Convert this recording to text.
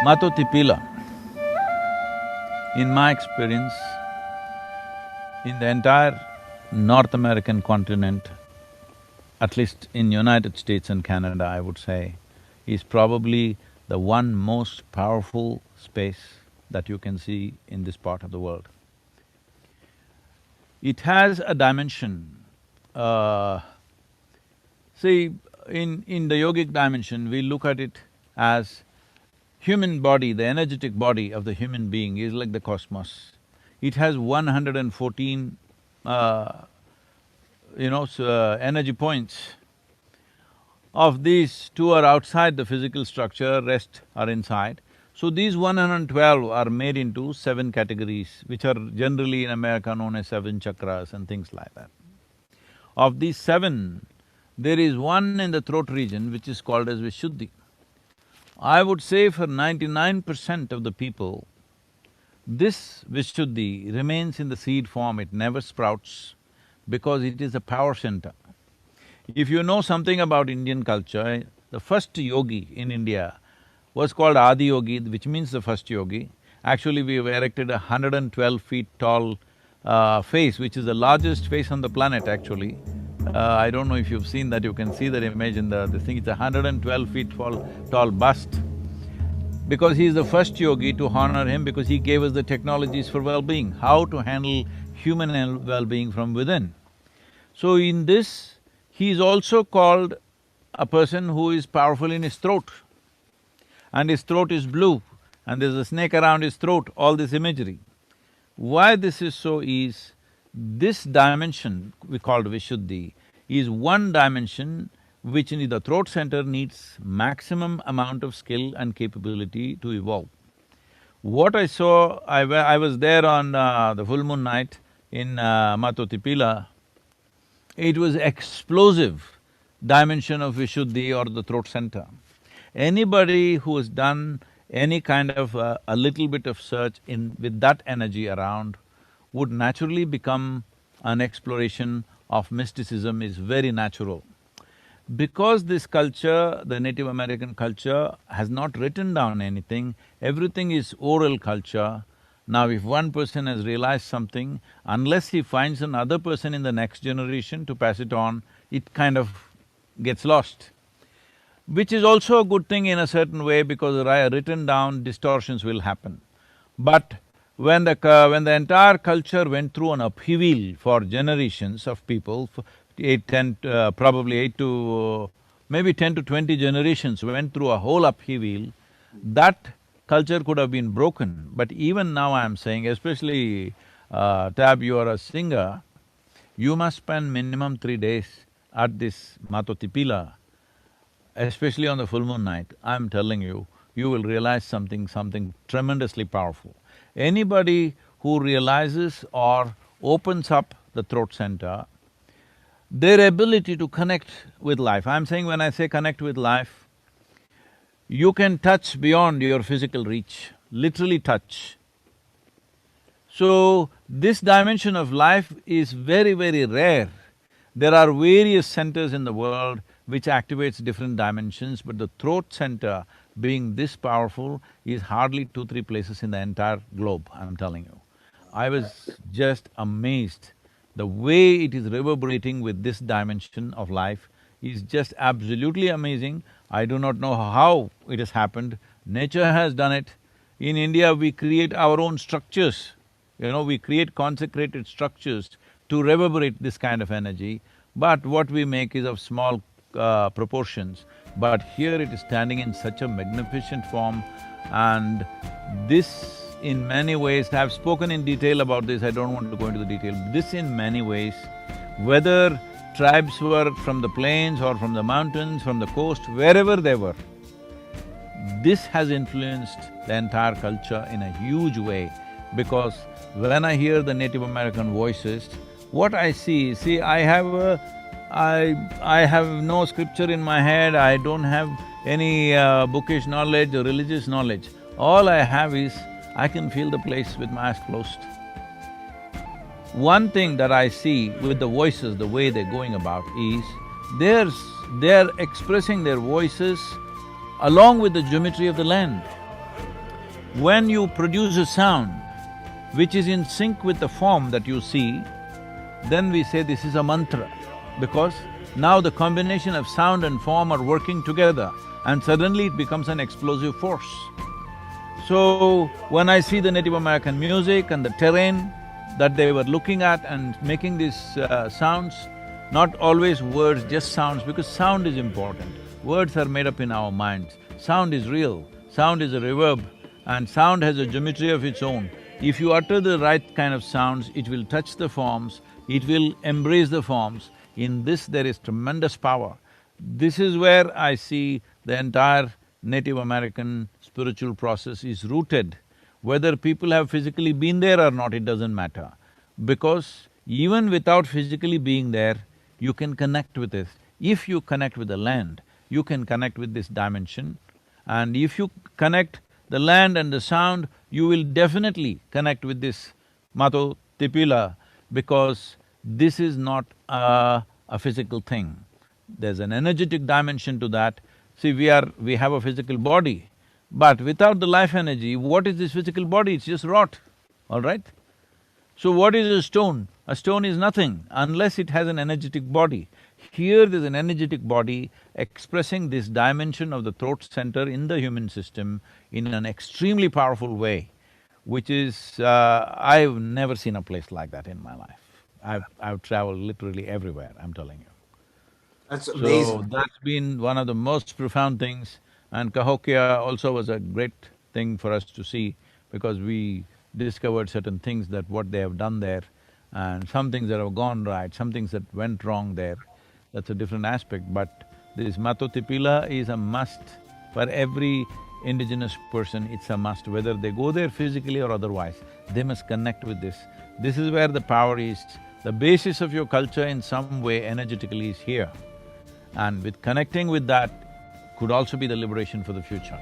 Mato Tipila, in my experience, in the entire North American continent, at least in United States and Canada, I would say, is probably the one most powerful space that you can see in this part of the world. It has a dimension. See, in the yogic dimension, we look at it as human body, the energetic body of the human being is like the cosmos. It has 114, energy points. Of these, two are outside the physical structure, rest are inside. So these 112 are made into 7 categories, which are generally in America known as 7 chakras and things like that. Of these 7, there is one in the throat region which is called as Vishuddhi. I would say for 99% of the people, this Vishuddhi remains in the seed form, it never sprouts because it is a power center. If you know something about Indian culture, the first yogi in India was called Adi Yogi, which means the first yogi. Actually, we have erected a 112 feet tall face, which is the largest face on the planet actually. I don't know if you've seen that, you can see that image in the thing, it's a 112 feet tall bust. Because he is the first yogi, to honor him, because he gave us the technologies for well-being, how to handle human well-being from within. So in this, he is also called a person who is powerful in his throat. And his throat is blue, and there's a snake around his throat, all this imagery. Why this is so is, this dimension we called Vishuddhi is one dimension which in the throat center needs maximum amount of skill and capability to evolve. What I saw, I was there on the full moon night in Mato Tipila. It was explosive dimension of Vishuddhi or the throat center. Anybody who has done any kind of a little bit of search with that energy around would naturally become an exploration of mysticism is very natural. Because this culture, the Native American culture, has not written down anything, everything is oral culture. Now if one person has realized something, unless he finds another person in the next generation to pass it on, it kind of gets lost. Which is also a good thing in a certain way, because written down distortions will happen. But when the entire culture went through an upheaval for generations of people, probably 8 to… maybe 10 to 20 generations went through a whole upheaval, that culture could have been broken. But even now I'm saying, especially Tab, you are a singer, you must spend minimum 3 days at this Mato Tipila, especially on the full moon night. I'm telling you, you will realize something tremendously powerful. Anybody who realizes or opens up the throat center, their ability to connect with life, I'm saying when I say connect with life, you can touch beyond your physical reach, literally touch. So, this dimension of life is very, very rare. There are various centers in the world which activates different dimensions, but the throat center being this powerful is hardly 2-3 places in the entire globe, I'm telling you. I was just amazed. The way it is reverberating with this dimension of life is just absolutely amazing. I do not know how it has happened. Nature has done it. In India, we create our own structures. We create consecrated structures to reverberate this kind of energy, but what we make is of small proportions. But here it is standing in such a magnificent form, and this in many ways, I've spoken in detail about this, I don't want to go into the detail. This in many ways, whether tribes were from the plains or from the mountains, from the coast, wherever they were, this has influenced the entire culture in a huge way, because when I hear the Native American voices, what I see, I have no scripture in my head, I don't have any bookish knowledge or religious knowledge. All I have is, I can feel the place with my eyes closed. One thing that I see with the voices, the way they're going about is, they're expressing their voices along with the geometry of the land. When you produce a sound which is in sync with the form that you see, then we say this is a mantra, because now the combination of sound and form are working together and suddenly it becomes an explosive force. So, when I see the Native American music and the terrain that they were looking at and making these sounds, not always words, just sounds, because sound is important. Words are made up in our minds. Sound is real, sound is a reverb, and sound has a geometry of its own. If you utter the right kind of sounds, it will touch the forms, it will embrace the forms. In this there is tremendous power. This is where I see the entire Native American spiritual process is rooted. Whether people have physically been there or not, it doesn't matter. Because even without physically being there, you can connect with it. If you connect with the land, you can connect with this dimension. And if you connect the land and the sound, you will definitely connect with this Mato Tipila, because this is not a physical thing. There's an energetic dimension to that. See, we have a physical body, but without the life energy, what is this physical body? It's just rot, all right? So what is a stone? A stone is nothing unless it has an energetic body. Here there's an energetic body expressing this dimension of the throat center in the human system in an extremely powerful way, which is… I've never seen a place like that in my life. I've traveled literally everywhere, I'm telling you. That's So, amazing. that's been one of the most profound things, and Cahokia also was a great thing for us to see, because we discovered certain things that what they have done there, and some things that have gone right, some things that went wrong there. That's a different aspect, but this MatoTipila is a must for every indigenous person. It's a must, whether they go there physically or otherwise, they must connect with this. This is where the power is. The basis of your culture in some way energetically is here. And with connecting with that could also be the liberation for the future.